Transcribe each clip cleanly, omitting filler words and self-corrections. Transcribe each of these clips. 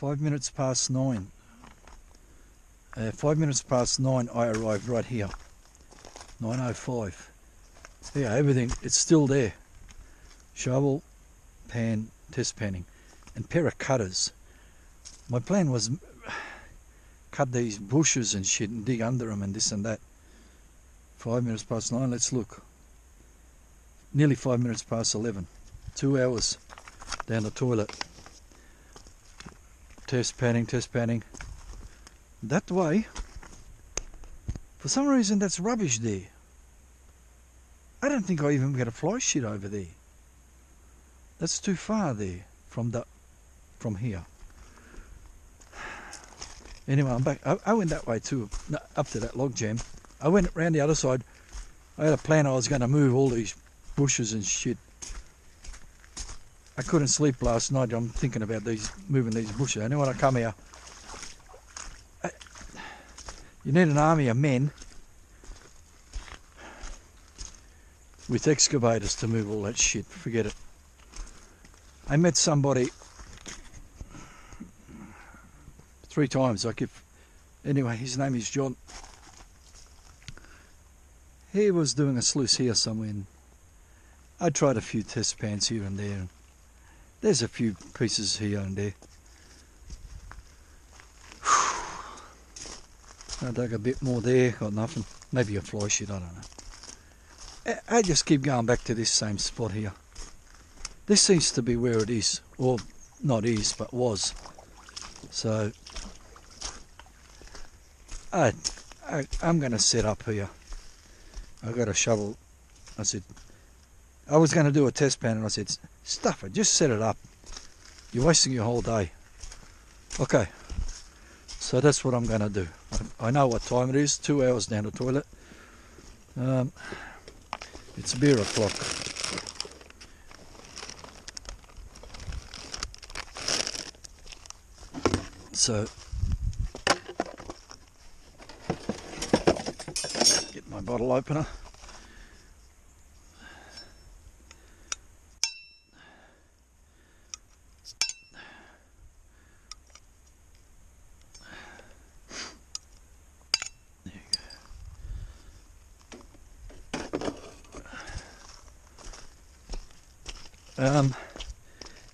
5 minutes past 9. 5 minutes past 9 I arrived right here. 9:05. Yeah, everything, it's still there. Shovel, pan, test panning, and pair of cutters. My plan was cut these bushes and shit and dig under them and this and that. 5 minutes past 9, let's look. Nearly 5 minutes past 11. 2 hours down the toilet. Test panning. That way, for some reason that's rubbish there. I don't think I even get a fly shit over there. That's too far there from here. Anyway, I'm back. I went that way too, up to that log jam. I went around the other side. I had a plan. I was going to move all these bushes and shit. I couldn't sleep last night. I'm thinking about moving these bushes. I know when I come here, you need an army of men with excavators to move all that shit. Forget it. I met somebody 3 times. Anyway, his name is John. He was doing a sluice here somewhere. And I tried a few test pans here and there. And there's a few pieces here and there. I dug a bit more there, got nothing. Maybe a fly shit, I don't know. I just keep going back to this same spot here. This seems to be where it is, or not is, but was. So I'm going to set up here. I got a shovel. I said, I was going to do a test pan, and I said, stuff it, just set it up. You're wasting your whole day. Okay, so that's what I'm going to do. I know what time it is, 2 hours down the toilet. It's beer o'clock. So, get my bottle opener.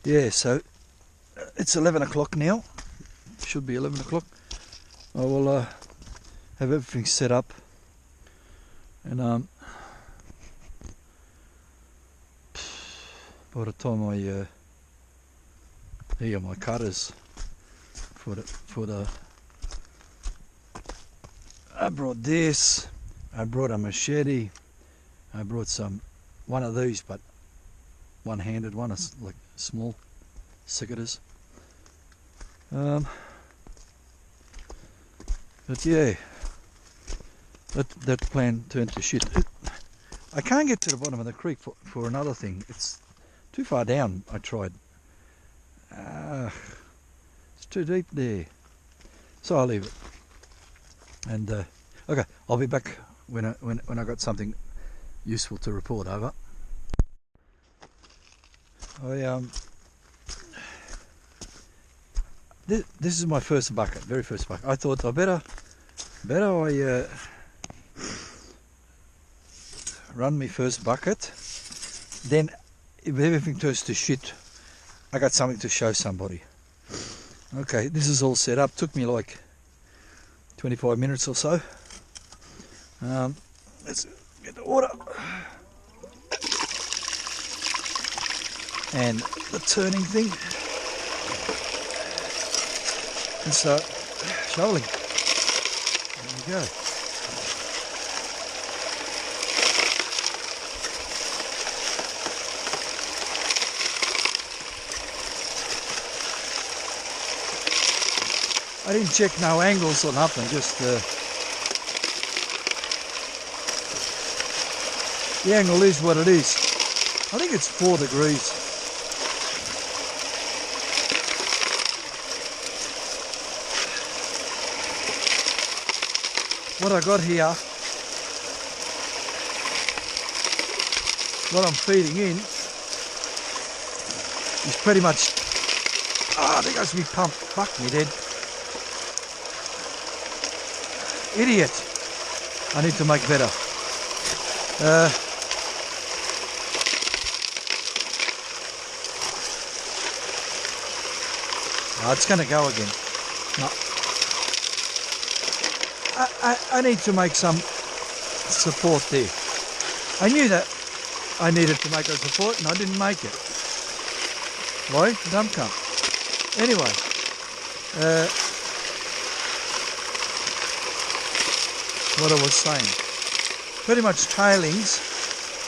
Yeah, so it's 11 o'clock now. Should be 11 o'clock. I will have everything set up, and by the time I here are my cutters for the I brought this, I brought a machete, I brought one of these, but one-handed one, is like small secateurs. But yeah, that plan turned to shit. I can't get to the bottom of the creek for another thing. It's too far down. I tried. It's too deep there. So I'll leave it. And okay, I'll be back when I got something useful to report over. This is my first bucket, very first bucket. I thought I better run my first bucket. Then, if everything turns to shit, I got something to show somebody. Okay, this is all set up. Took me like 25 minutes or so. Let's get the water and the turning thing, and start shoveling. There we go. I didn't check no angles or nothing, just the angle is what it is. I think it's 4 degrees. What I got here, what I'm feeding in, is pretty much Oh, there goes me pump. Fuck me dead. Idiot. I need to make better. Oh, it's going to go again. No. I need to make some support there. I knew that I needed to make a support and I didn't make it. Why? Dumb cunt. Anyway. What I was saying. Pretty much tailings,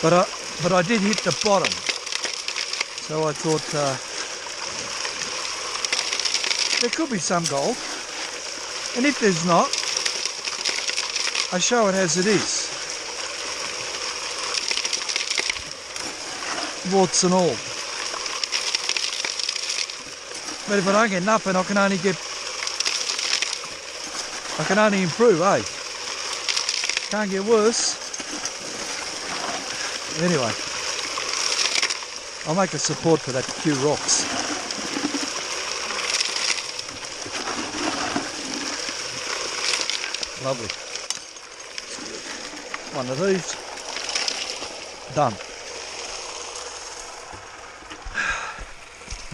but I did hit the bottom. So I thought there could be some gold. And if there's not, I show it as it is. Warts and all. But if I don't get nothing, I can only improve, eh? Can't get worse. Anyway, I'll make a support for that few rocks. Lovely. One of these. Done.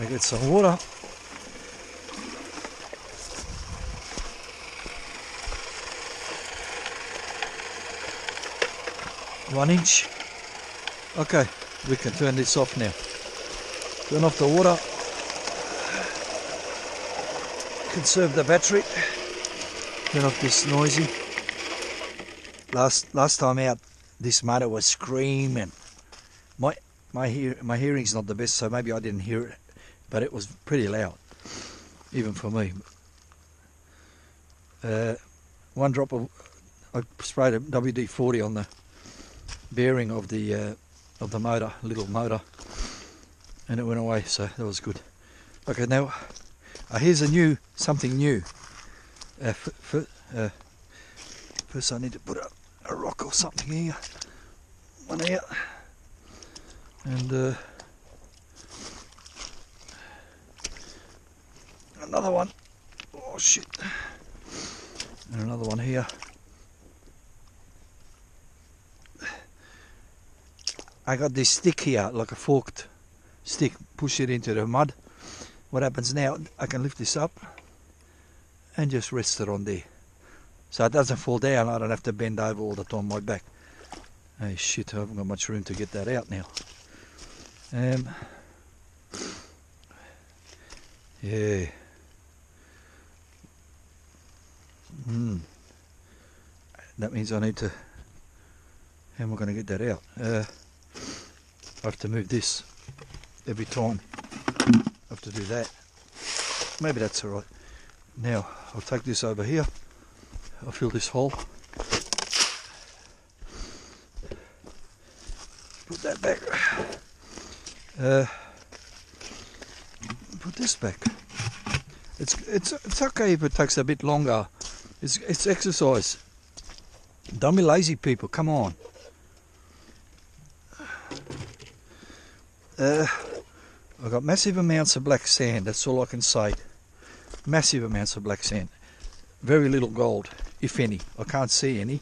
I get some water. One inch. Okay, we can turn this off now. Turn off the water. Conserve the battery. Turn off this noisy. Last time out, this motor was screaming. My hearing's not the best, so maybe I didn't hear it, but it was pretty loud, even for me. One drop of I sprayed a WD-40 on the bearing of the motor, little motor, and it went away, so that was good. Okay, now here's something new. First I need to put a rock or something here, one here, and another one. Oh shit! And another one here. I got this stick here, like a forked stick. Push it into the mud. What happens now? I can lift this up and just rest it on there, so it doesn't fall down. I don't have to bend over all the time on my back. Hey shit, I haven't got much room to get that out now. Yeah. That means I need to. How am I going to get that out? I have to move this every time. I have to do that. Maybe that's alright. Now I'll take this over here. I'll fill this hole. Put that back. Put this back. It's okay if it takes a bit longer. It's exercise. Don't be lazy, people. Come on. I've got massive amounts of black sand. That's all I can say. Massive amounts of black sand. Very little gold, if any. I can't see any.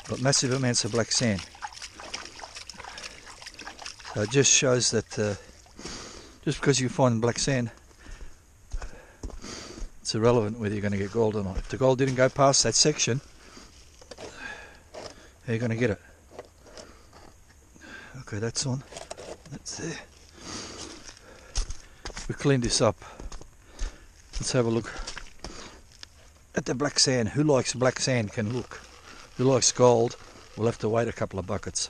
But massive amounts of black sand. So it just shows that just because you find black sand, it's irrelevant whether you're going to get gold or not. If the gold didn't go past that section, how are you going to get it? Okay, that's on. That's there. We clean this up. Let's have a look at the black sand. Who likes black sand can look. Who likes gold will have to wait a couple of buckets.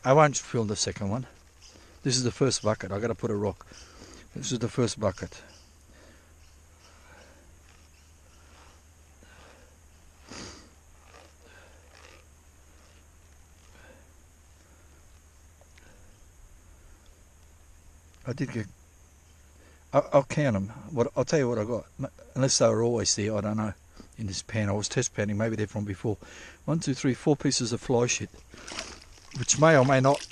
I won't fill the second one. This is the first bucket. I've got to put a rock. This is the first bucket. I did get. I'll count them. I'll tell you what I got. Unless they were always there, I don't know. In this pan, I was test panning. Maybe they're from before. 1, 2, 3, 4 pieces of fly shit. which may or may not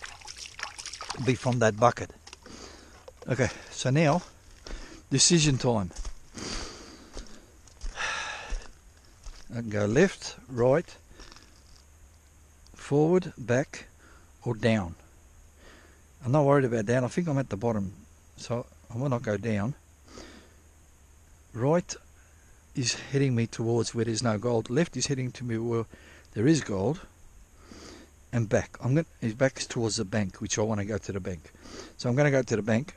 be from that bucket. Okay, so now decision time. I can go left, right, forward, back, or down. I'm not worried about down. I think I'm at the bottom, so I will not go down. Right is heading me towards where there's no gold. Left is heading to me where there is gold. And back. His back is towards the bank, which I want to go to the bank. So I'm going to go to the bank.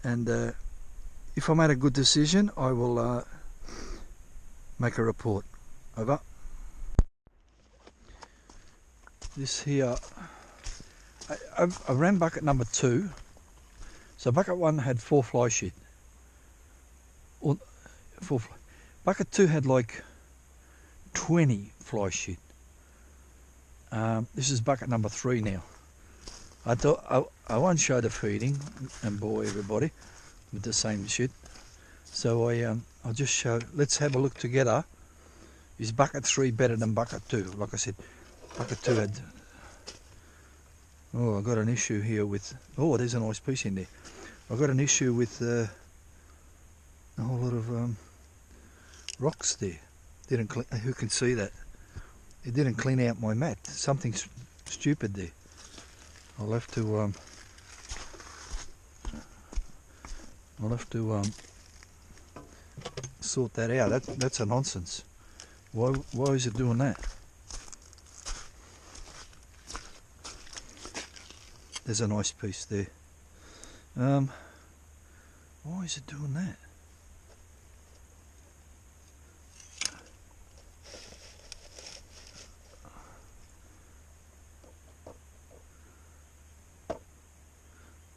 And if I made a good decision, I will make a report. Over. This here, I ran bucket number 2. So bucket 1 had 4 fly shit. Bucket 2 had like 20 fly shit. This is bucket number 3 now. I thought I won't show the feeding and bore everybody with the same shit. So I'll just show. Let's have a look together. Is bucket 3 better than bucket 2? Like I said, bucket 2 had. Oh, I got an issue here with. Oh, there's a nice piece in there. I got an issue with a whole lot of rocks there. Didn't clean, who can see that? It didn't clean out my mat. Something stupid there. I'll have to sort that out. That's a nonsense. Why is it doing that? There's a nice piece there. Why is it doing that?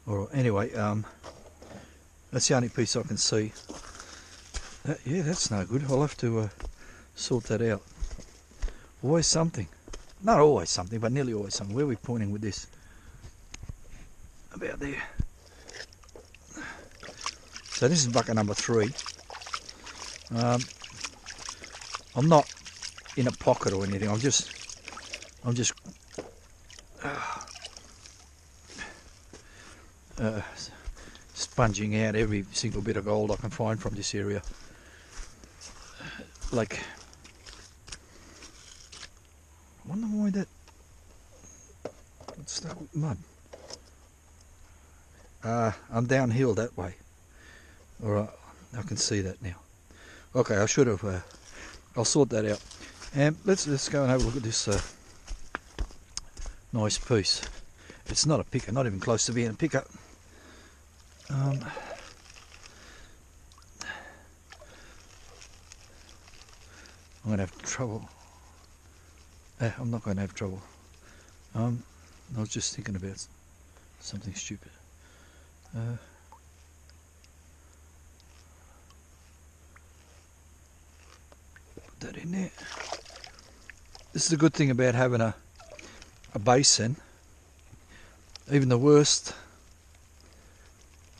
Alright, anyway, that's the only piece I can see. Yeah, that's no good. I'll have to sort that out. Always something. Not always something, but nearly always something. Where are we pointing with this? About there. So this is bucket number 3. I'm not in a pocket or anything. I'm just sponging out every single bit of gold I can find from this area. Like, I wonder why that got stuck with mud. I'm downhill that way. Alright, I can see that now. Okay, I should have. I'll sort that out. And let's go and have a look at this nice piece. It's not a picker, not even close to being a picker. I'm going to have trouble. I'm not going to have trouble. I was just thinking about something stupid. Put that in there. This is a good thing about having a basin. Even the worst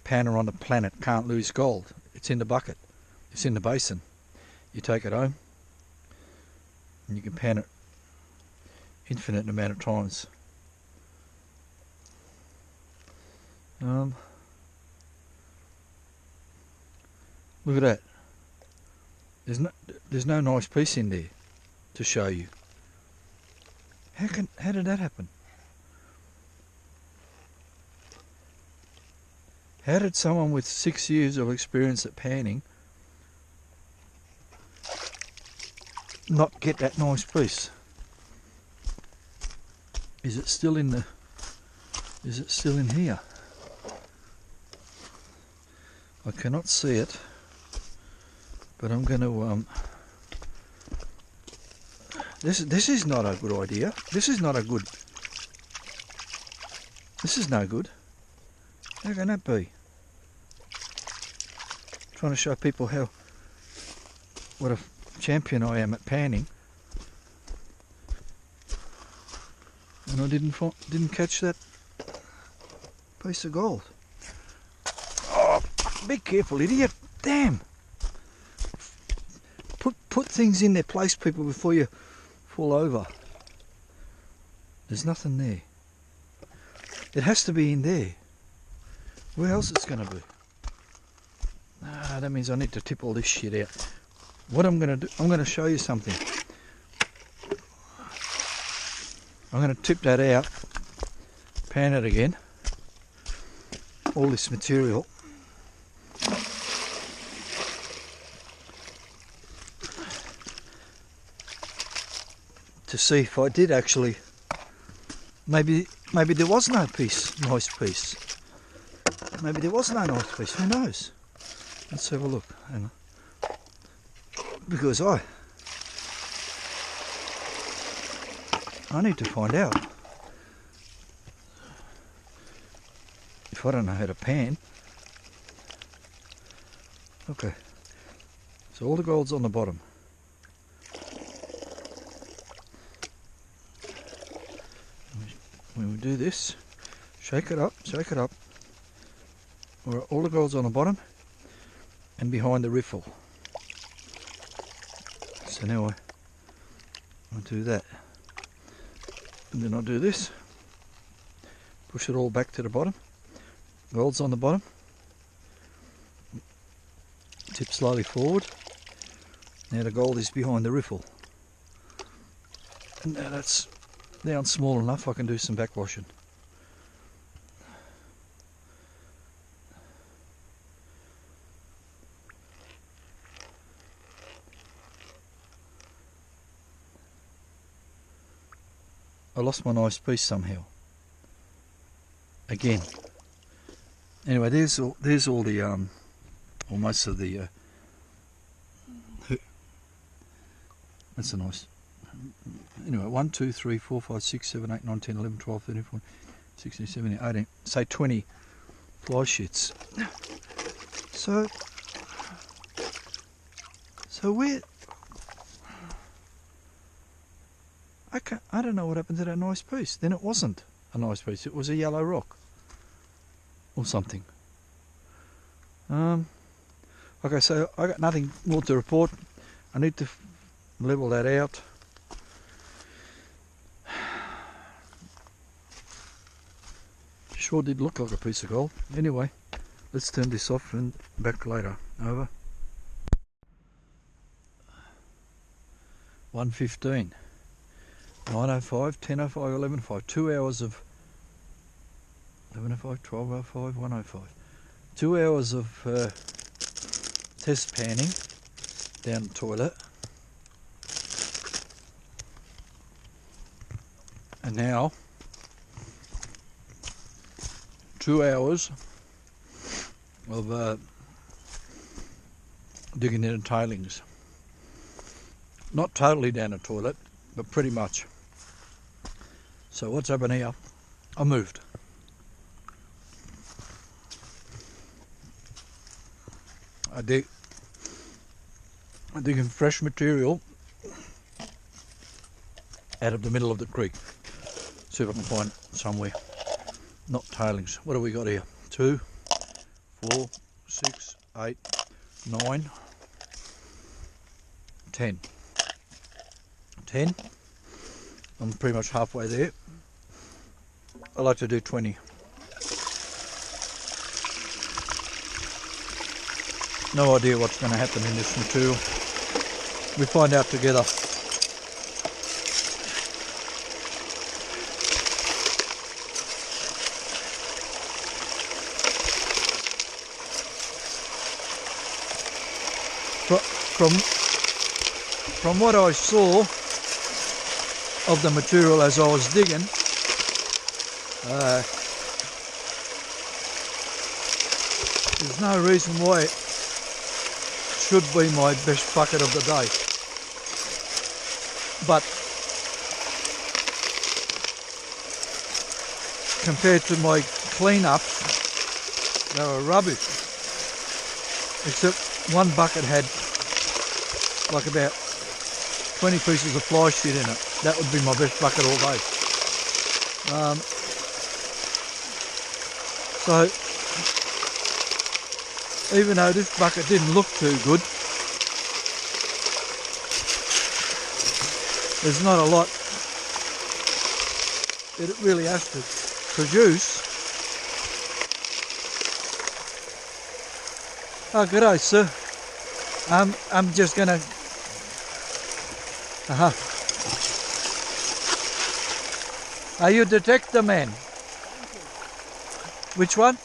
panner on the planet can't lose gold. It's in the bucket. It's in the basin. You take it home and you can pan it infinite amount of times. Look at that. There's no nice piece in there to show you. How did that happen? How did someone with 6 years of experience at panning not get that nice piece? Is it still in the? Is it still in here? I cannot see it, but I'm going to. This is not a good idea. This is not a good. This is no good. How can that be? Trying to show people what a champion I am at panning, and I didn't catch that piece of gold. Oh, be careful, idiot! Damn! Put things in their place, people, before you fall over. There's nothing there. It has to be in there. Where else it's going to be? Ah, that means I need to tip all this shit out. What I'm going to do, I'm going to show you something. I'm going to tip that out, pan it again, all this material. To see if I did actually, maybe there was no nice piece. Maybe there was no nice piece, who knows? Let's have a look, hang on. Because I need to find out. If I don't know how to pan. Okay, so all the gold's on the bottom. When we do this, shake it up, all the gold's on the bottom and behind the riffle. So now I do that, and then I do this, push it all back to the bottom, gold's on the bottom, tip slowly forward. Now the gold is behind the riffle, and now that's down small enough I can do some backwashing. I lost my nice piece somehow. Again. Anyway, there's all the or most of the that's a nice. Anyway, 1, 2, 3, 4, 5, 6, 7, 8, 9, 10, 11, 12, 13, 14, 16, 17, 18, say 20 fly sheets. So where, I don't know what happened to that nice piece. Then it wasn't a nice piece, it was a yellow rock or something. Okay, so I got nothing more to report. I need to level that out. Sure did look like a piece of gold. Anyway, let's turn this off and back later. Over. 1:15, 9:05, 10:05, 11:05. 2 hours of 11:05, 12:05, 1:05. 2 hours of test panning down the toilet. And now 2 hours of digging in the tailings. Not totally down the toilet, but pretty much. So what's happened here? I moved. I'm digging fresh material out of the middle of the creek. See if I can find somewhere. Not tailings. What do we got here? 2, 4, 6, 8, 9, 10. 10. I'm pretty much halfway there. I like to do 20. No idea what's going to happen in this material. We find out together. From what I saw of the material as I was digging, there's no reason why it should be my best bucket of the day. But compared to my cleanups, they were rubbish. Except one bucket had like about 20 pieces of fly shit in it. That would be my best bucket all day. So even though this bucket didn't look too good, there's not a lot it really has to produce. Oh, g'day, sir. I'm just gonna. Are you detector man? Which one?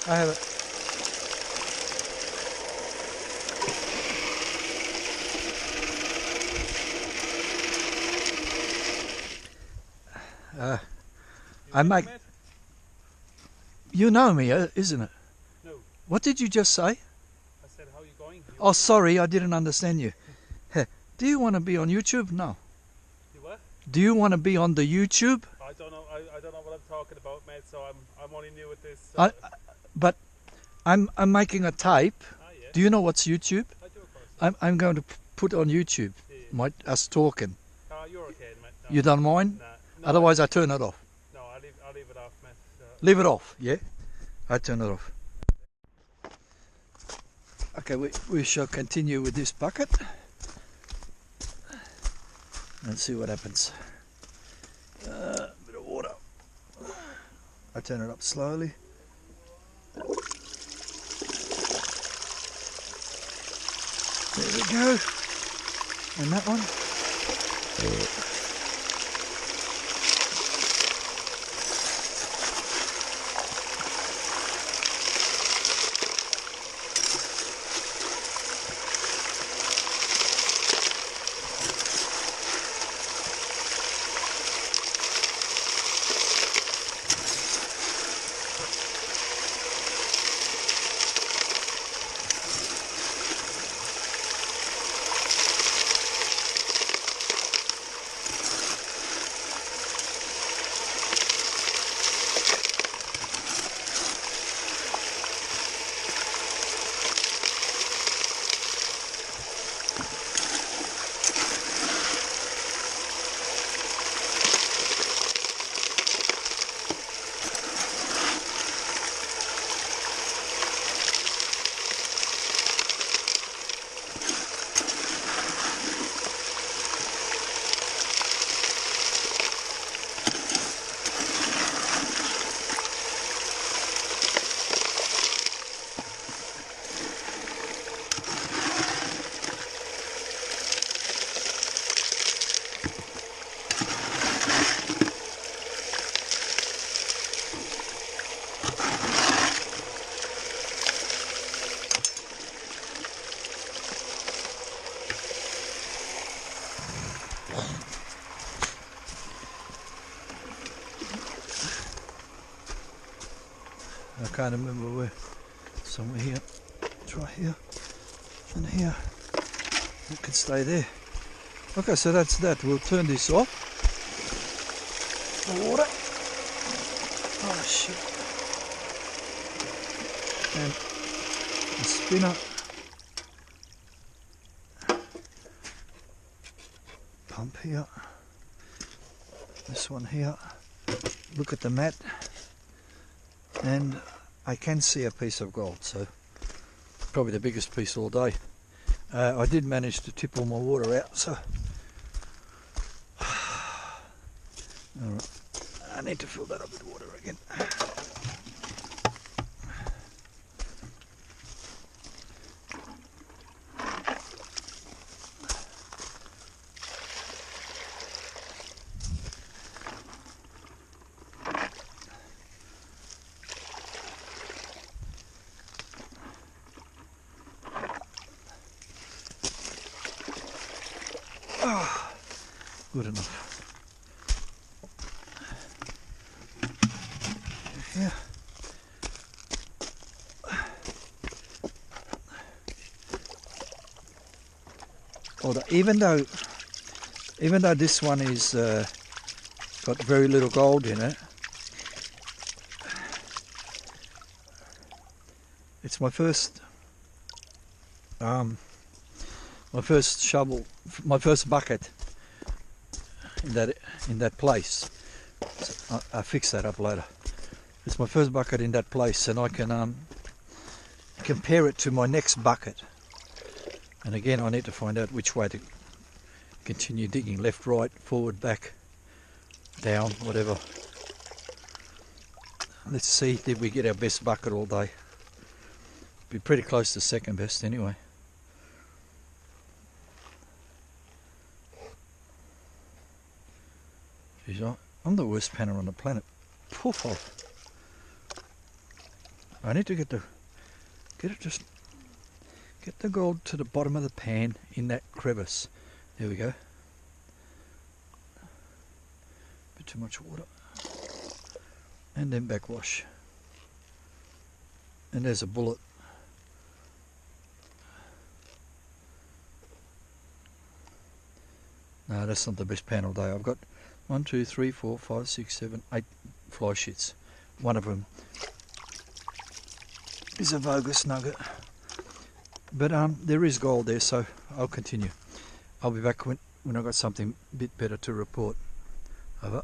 I have it. I make. You know me, isn't it? No. What did you just say? I said, how are you going? Oh, sorry, I didn't understand you. Do you want to be on YouTube? No. You what? Do you want to be on the YouTube? I don't know. I don't know what I'm talking about, mate. So I'm only new with this. So. But I'm making a tape. Yeah. Do you know what's YouTube? I do, of course. I'm going to put on YouTube. Yeah. Us talking. You're okay, mate. No. You don't mind? Nah. No, Otherwise, I turn it off. No, I'll leave it off, mate. So. Leave it off, yeah? I turn it off. Okay, we shall continue with this bucket and see what happens. Bit of water. I turn it up slowly. There we go. And that one. I can't remember where. Somewhere here. It's right here. And here. It can stay there. Okay, so that's that. We'll turn this off. The water. Oh shit. And the spinner. Pump here. This one here. Look at the mat. And I can see a piece of gold, so probably the biggest piece all day. I did manage to tip all my water out, so alright. I need to fill that up with water again. Good enough. Yeah. Although even though this one is got very little gold in it, it's my first shovel, my first bucket in that place. So I'll fix that up later. It's my first bucket in that place, and I can compare it to my next bucket. And again, I need to find out which way to Continue digging left, right, forward, back, down, whatever. Let's see, did we get our best bucket all day? Be pretty close to second best anyway. Jeez, I'm the worst panner on the planet. Poof off. I need to get the gold to the bottom of the pan in that crevice. There we go. Bit too much water. And then backwash. And there's a bullet. No, that's not the best pan all day. I've got 1, 2, 3, 4, 5, 6, 7, 8 fly shits. One of them is a Vogus nugget. But there is gold there, so I'll continue. I'll be back when I've got something a bit better to report. Over.